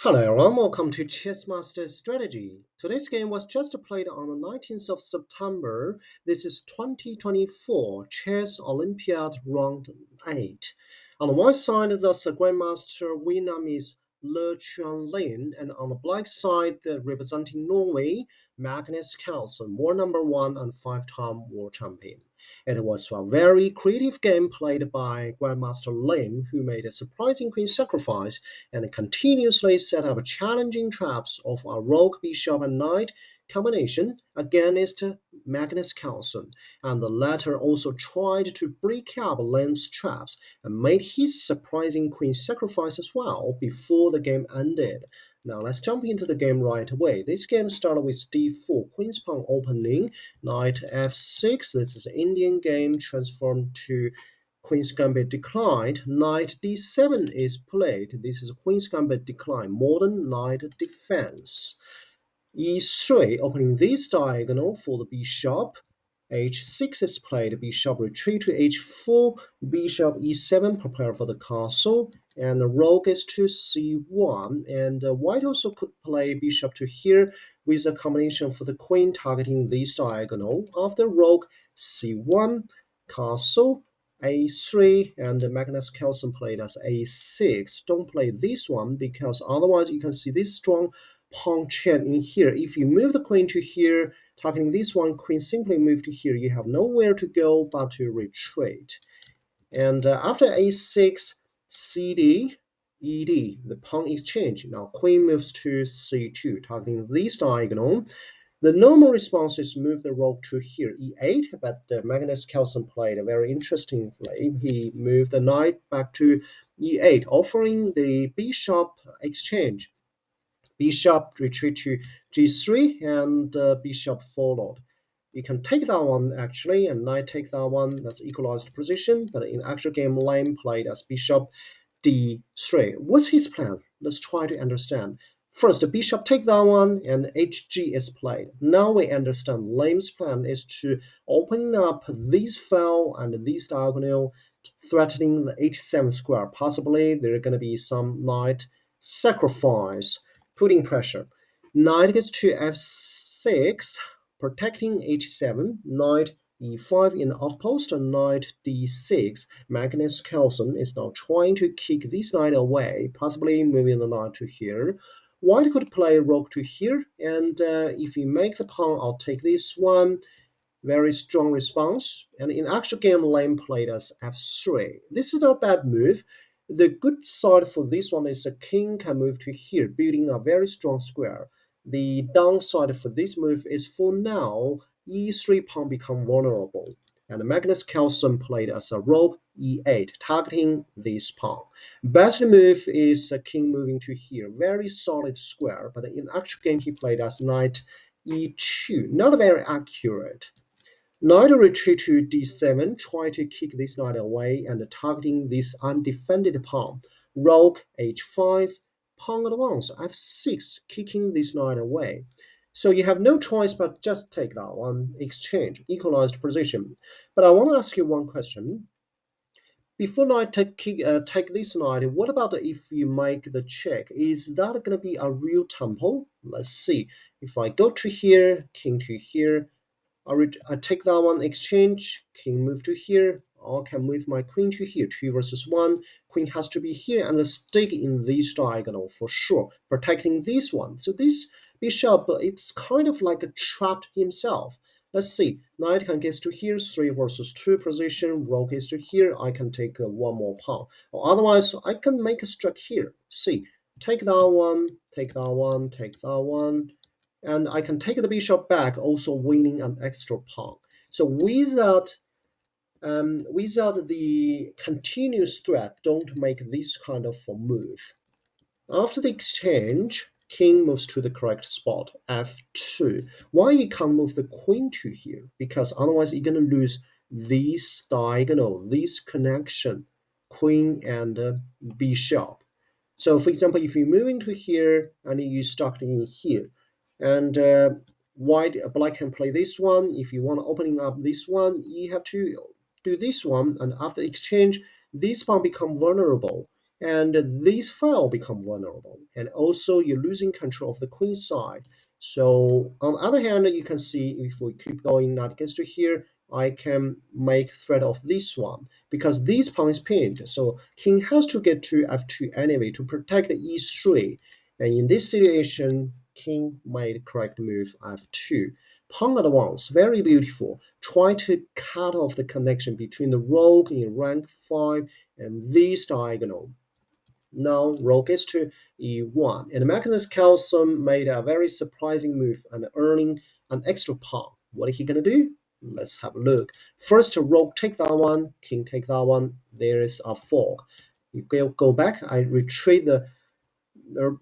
Hello everyone, welcome to Chess Master Strategy. Today's game was just played on the 19th of September. This is 2024 Chess Olympiad Round 8. On the one side, the Grandmaster Vietnam is Liem, and on the black side, representing Norway, Magnus Carlsen, world number one and five-time world champion. It was a very creative game played by Grandmaster Liem, who made a surprising queen sacrifice and continuously set up challenging traps of a rook, bishop, and knight combination against Magnus Carlsen, and the latter also tried to break up Liem's traps and made his surprising queen sacrifice as well before the game ended. Now let's jump into the game right away. This game started with d4, queen's pawn opening, knight f6. This is an Indian game transformed to Queen's Gambit declined. Knight d7 is played. This is Queen's Gambit decline. Modern knight defense. e3 opening this diagonal for the bishop. h6 is played. Bishop retreat to h4. Bishop e7 prepare for the castle. And the rook is to c1. And white also could play bishop to here with a combination for the queen targeting this diagonal. After rook c1, castle a3, and Magnus Carlsen played as a6. Don't play this one because otherwise you can see this strong pawn chain in here. If you move the queen to here, targeting this one, queen simply move to here. You have nowhere to go but to retreat. And after a6, cd, ed, the pawn exchange. Now queen moves to c2, targeting this diagonal. The normal response is move the rook to here, e8, but Magnus Carlsen played a very interesting play. He moved the knight back to e8, offering the bishop exchange. Bishop retreat to g3, and bishop followed. You can take that one actually, and knight take that one. That's equalized position, but in actual game, Liem played as bishop d3. What's his plan? Let's try to understand. First, the bishop take that one, and hg is played. Now we understand Liem's plan is to open up this file and this diagonal, threatening the h7 square. Possibly there are going to be some knight sacrifice, putting pressure. Knight gets to f6, protecting h7. Knight e5 in the outpost, and knight d6. Magnus Carlsen is now trying to kick this knight away, possibly moving the knight to here. White could play rook to here, and if you make the pawn, I'll take this one. Very strong response. And in actual game, Liem played as f3. This is not a bad move. The good side for this one is the king can move to here, building a very strong square. The downside for this move is for now, e3 pawn become vulnerable. And Magnus Carlsen played as a rook e8, targeting this pawn. Best move is the king moving to here, very solid square, but in actual game he played as knight e2, not very accurate. Knight retreat to d7, try to kick this knight away and targeting this undefended pawn. Rook h5, pawn advance f6, kicking this knight away. So you have no choice but just take that one, exchange, equalized position. But I want to ask you one question. Before knight take this knight, what about if you make the check? Is that going to be a real tempo? Let's see. If I go to here, king to here, I take that one, exchange, king move to here, or can move my queen to here, 2 versus 1. Queen has to be here and stick in this diagonal for sure, protecting this one. So this bishop, it's kind of like a trapped himself. Let's see, knight can get to here, 3 versus 2 position, rook is to here, I can take one more pawn. Or otherwise, I can make a strike here. See, take that one, take that one, take that one, and I can take the bishop back, also winning an extra pawn. So without the continuous threat, don't make this kind of a move. After the exchange, king moves to the correct spot, f2. Why you can't move the queen to here? Because otherwise you're going to lose this diagonal, this connection, queen and bishop. So for example, if you move into here and you stuck in here, and black can play this one. If you want opening up this one, you have to do this one, and after exchange, this pawn become vulnerable. and these file become vulnerable, and also you're losing control of the queen side. So on the other hand, you can see if we keep going knight gets to here, I can make threat of this one because this pawn is pinned. So king has to get to f2 anyway to protect the e3. And in this situation, king made correct move f2. Pawn advance, very beautiful. Try to cut off the connection between the rook in rank 5 and this diagonal. Now rook gets to e1, and Magnus Carlsen made a very surprising move and earning an extra pawn. What is he gonna do? Let's have a look. First, rook take that one, king take that one. There is a fork. You go back. I retreat the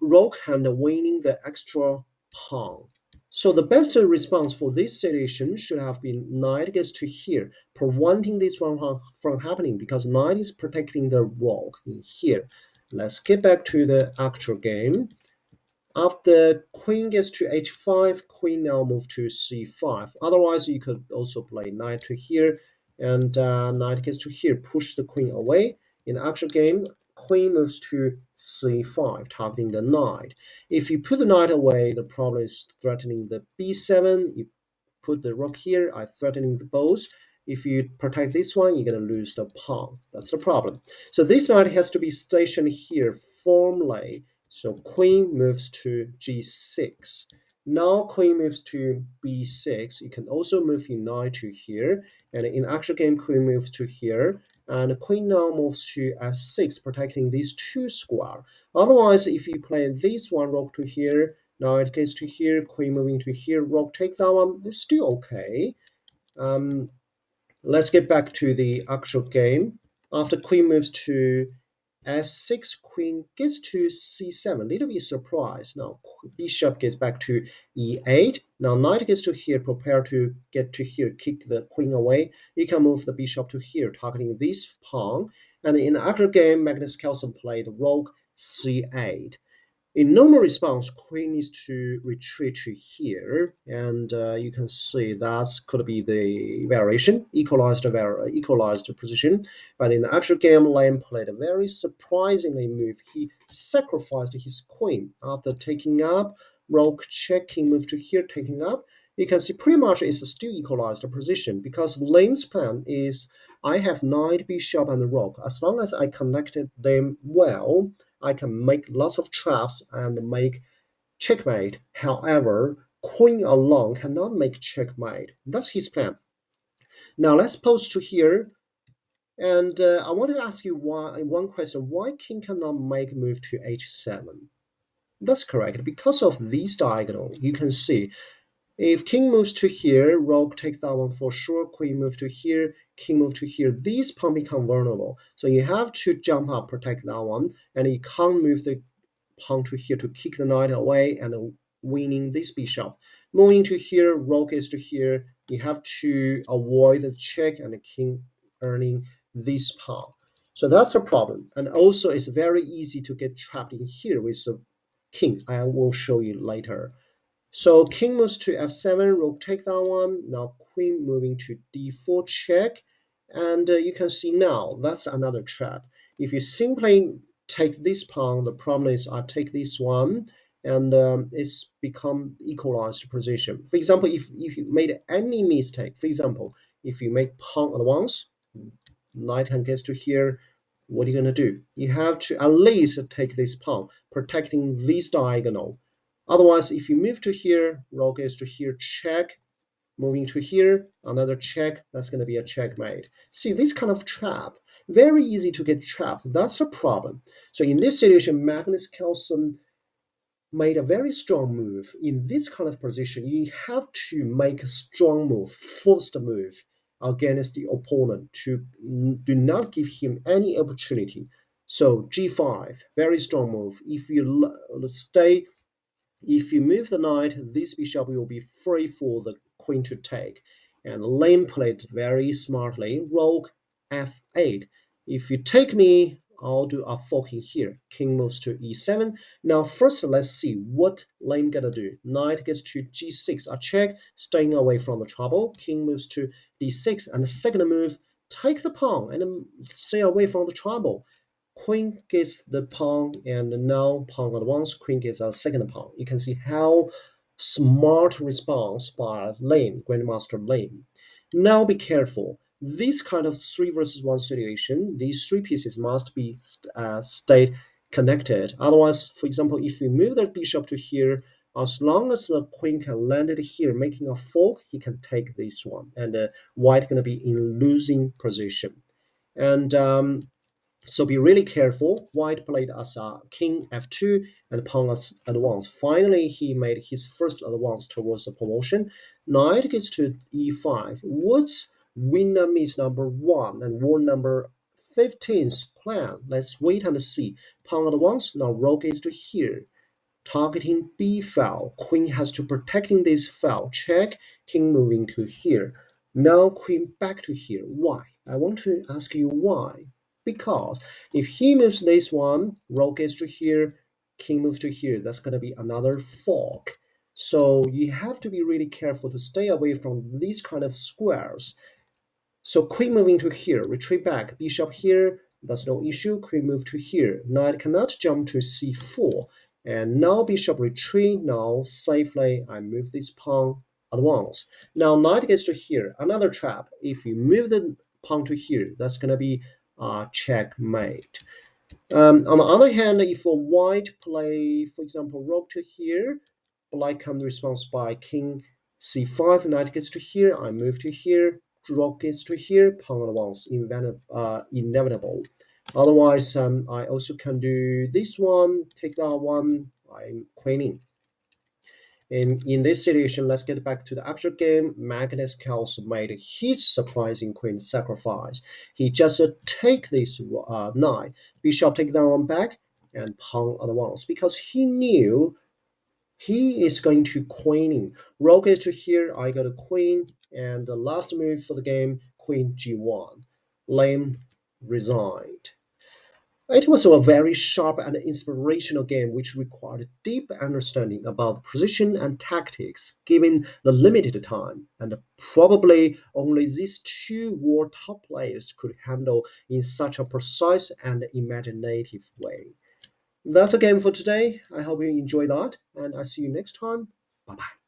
rook and winning the extra pawn. So the best response for this situation should have been knight gets to here, preventing this from happening because knight is protecting the rook in here. Let's get back to the actual game. After queen gets to h5, queen now move to c5. Otherwise, you could also play knight to here, and knight gets to here, push the queen away. In the actual game, queen moves to c5, targeting the knight. If you put the knight away, the problem is threatening the b7. You put the rook here, I'm threatening the both. If you protect this one, you're going to lose the pawn. That's the problem. So this knight has to be stationed here firmly. So queen moves to g6. Now queen moves to b6. You can also move your knight to here. And in actual game, queen moves to here. And queen now moves to f6, protecting these two square. Otherwise, if you play this one rook to here, now it gets to here, queen moving to here, rook take that one, it's still okay. Let's get back to the actual game. After queen moves to f6, queen gets to c7, a little bit surprised. Now bishop gets back to e8. Now knight gets to here, prepare to get to here, kick the queen away. You can move the bishop to here, targeting this pawn. And in the actual game, Magnus Carlsen played rook c8. In normal response, queen needs to retreat to here, and you can see that could be the variation, equalized position. But in the actual game, Liem played a very surprisingly move. He sacrificed his queen after taking up, rook checking, move to here, taking up. You can see pretty much it's still equalized position because Liem's plan is I have knight, bishop, and rook. As long as I connected them well, I can make lots of traps and make checkmate. However, queen alone cannot make checkmate. That's his plan. Now let's pose to here. And I want to ask you one question. Why king cannot make move to h7? That's correct. Because of this diagonal, you can see if king moves to here, rook takes that one for sure. Queen moves to here, king moves to here. These pawn become vulnerable. So you have to jump up, protect that one, and you can't move the pawn to here to kick the knight away and winning this bishop. Moving to here, rook is to here. You have to avoid the check and the king earning this pawn. So that's the problem. And also, it's very easy to get trapped in here with the king. I will show you later. So king moves to f7, rook take that one. Now queen moving to d4 check. And you can see now, that's another trap. If you simply take this pawn, the problem is I take this one, and it's become equalized position. For example, if you made any mistake, for example, if you make pawn advance, knight gets to here, what are you going to do? You have to at least take this pawn, protecting this diagonal. Otherwise, if you move to here, rook is to here, check. Moving to here, another check, that's going to be a checkmate. See, this kind of trap, very easy to get trapped. That's a problem. So in this situation, Magnus Carlsen made a very strong move. In this kind of position, you have to make a strong move, first move against the opponent to do not give him any opportunity. So g5, very strong move. If you stay, if you move the knight, this bishop will be free for the queen to take. And Liem played very smartly, rook f8. If you take me, I'll do a forking here. King moves to e7. Now first let's see what Liem gonna do. Knight gets to g6, a check, staying away from the trouble. King moves to d6, and the second move, take the pawn and stay away from the trouble. Queen gets the pawn, and now pawn advance, queen gets a second pawn. You can see how smart response by Liem, Grandmaster Liem. Now be careful. This kind of 3 versus 1 situation, these three pieces must be stay connected. Otherwise, for example, if we move the bishop to here, as long as the queen can land it here, making a fork, he can take this one, and white gonna be in losing position. And so be really careful. White played as king f2 and pawn as advance. Finally, he made his first advance towards the promotion. Knight gets to e5. What's Vietnamese number 1 and war number 15's plan? Let's wait and see. Pawn advance. Now rook is to here, targeting b file. Queen has to protecting this file. Check. King moving to here. Now queen back to here. Why? I want to ask you why. Because if he moves this one, rook is to here, king moves to here, that's going to be another fork. So you have to be really careful to stay away from these kind of squares. So queen moving to here, retreat back, bishop here, that's no issue, queen move to here. Knight cannot jump to c4. And now bishop retreat, now safely I move this pawn advance. Now knight gets to here, another trap. If you move the pawn to here, that's going to be checkmate. On the other hand, if a white play, for example, rook to here, black can respond by king c5, knight gets to here, I move to here, rook gets to here, pawn advance, inevitable. Otherwise, I also can do this one, take that one, I'm queening. And in this situation, let's get back to the actual game. Magnus Carlsen made his surprising queen sacrifice. He just take this knight, bishop take that one back, and pawn advance because he knew he is going to queening. Rook is to here, I got a queen, and the last move for the game, queen g1. Liem resigned. It was a very sharp and inspirational game which required deep understanding about position and tactics given the limited time, and probably only these two world top players could handle in such a precise and imaginative way. That's a game for today. I hope you enjoy that, and I see you next time. Bye bye.